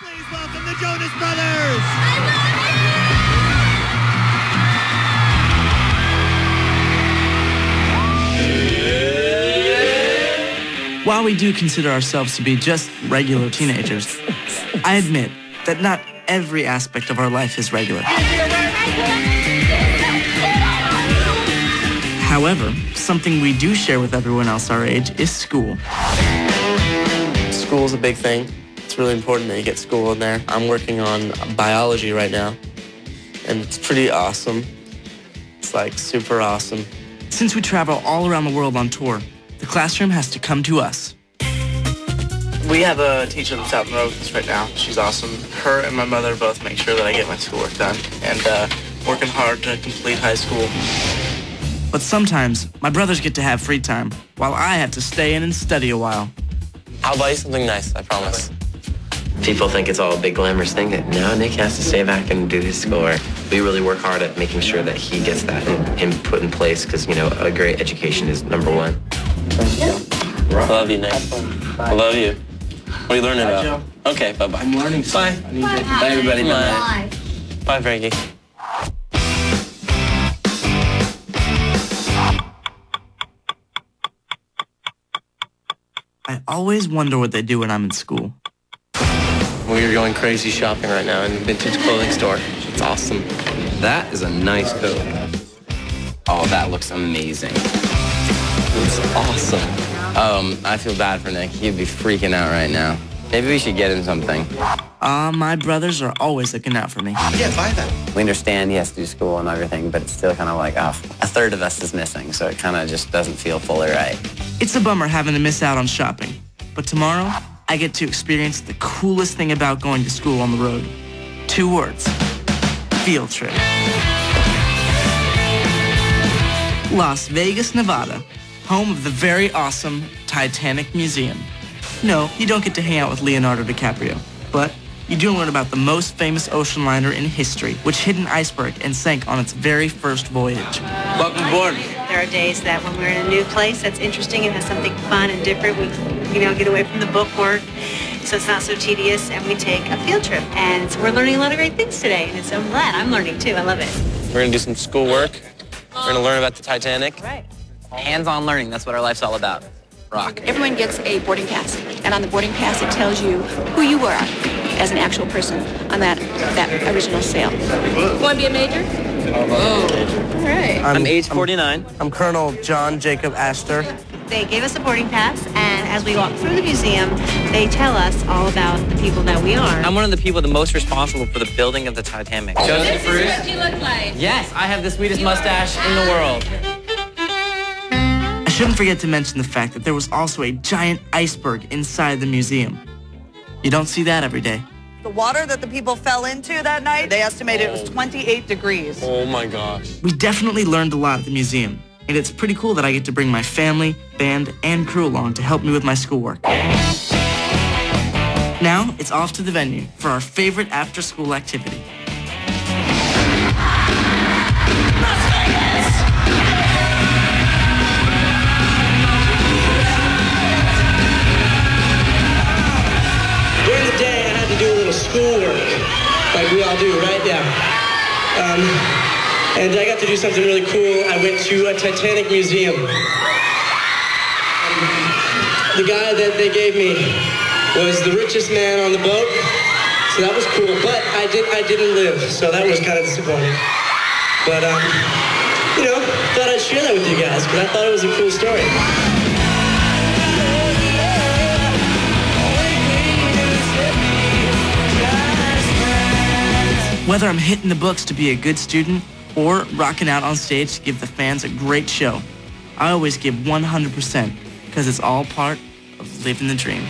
Please welcome the Jonas Brothers! While we do consider ourselves to be just regular teenagers, I admit that not every aspect of our life is regular. However, something we do share with everyone else our age is school. School's a big thing. It's really important that you get school in there. I'm working on biology right now, and it's pretty awesome. It's like super awesome. Since we travel all around the world on tour, the classroom has to come to us. We have a teacher that's out in the road with us right now. She's awesome. Her and my mother both make sure that I get my schoolwork done, and working hard to complete high school. But sometimes, my brothers get to have free time, while I have to stay in and study a while. I'll buy you something nice, I promise. People think it's all a big glamorous thing. That no, Nick has to stay back and do his schoolwork. We really work hard at making sure that he gets that input in place because, you know, a great education is #1. I love you, Nick. I love you. What are you learning about? Joe. Okay, bye-bye. I'm learning Bye. something. Bye, everybody. Bye. Bye, Frankie. I always wonder what they do when I'm in school. We're going crazy shopping right now in a vintage clothing store. It's awesome. That is a nice coat. Oh, that looks amazing. It's awesome. I feel bad for Nick. He'd be freaking out right now. Maybe we should get him something. My brothers are always looking out for me. Yeah, buy that. We understand he has to do school and everything, but it's still kind of like, a third of us is missing, so it kind of just doesn't feel fully right. It's a bummer having to miss out on shopping, but tomorrow, I get to experience the coolest thing about going to school on the road. 2 words: field trip. Las Vegas, Nevada, home of the very awesome Titanic Museum. No, you don't get to hang out with Leonardo DiCaprio, but you do learn about the most famous ocean liner in history, which hit an iceberg and sank on its very first voyage. Welcome aboard. There are days that when we're in a new place that's interesting and has something fun and different, we get away from the book work, so it's not so tedious, and we take a field trip. And so we're learning a lot of great things today, and so I'm glad. I'm learning too. I love it. We're going to do some school work. We're going to learn about the Titanic. Right. Hands-on learning, that's what our life's all about. Rock. Everyone gets a boarding pass, and on the boarding pass it tells you who you were as an actual person on that original sail. Want to be a major? All right. I'm age 49. I'm Colonel John Jacob Astor. They gave us a boarding pass, and as we walk through the museum, they tell us all about the people that we are. I'm one of the people the most responsible for the building of the Titanic. This is what you look like. Yes, I have the sweetest mustache in the world. I shouldn't forget to mention the fact that there was also a giant iceberg inside the museum. You don't see that every day. The water that the people fell into that night, they estimated it was 28 degrees. Oh my gosh. We definitely learned a lot at the museum, and it's pretty cool that I get to bring my family, band, and crew along to help me with my schoolwork. Now, it's off to the venue for our favorite after-school activity. During the day, I had to do a little schoolwork, like we all do, right? Yeah. And I got to do something really cool. I went to a Titanic museum. The guy that they gave me was the richest man on the boat, so that was cool. But I didn't live, so that was kind of disappointing. But thought I'd share that with you guys because I thought it was a cool story. Whether I'm hitting the books to be a good student or rocking out on stage to give the fans a great show, I always give 100% because it's all part of living the dream.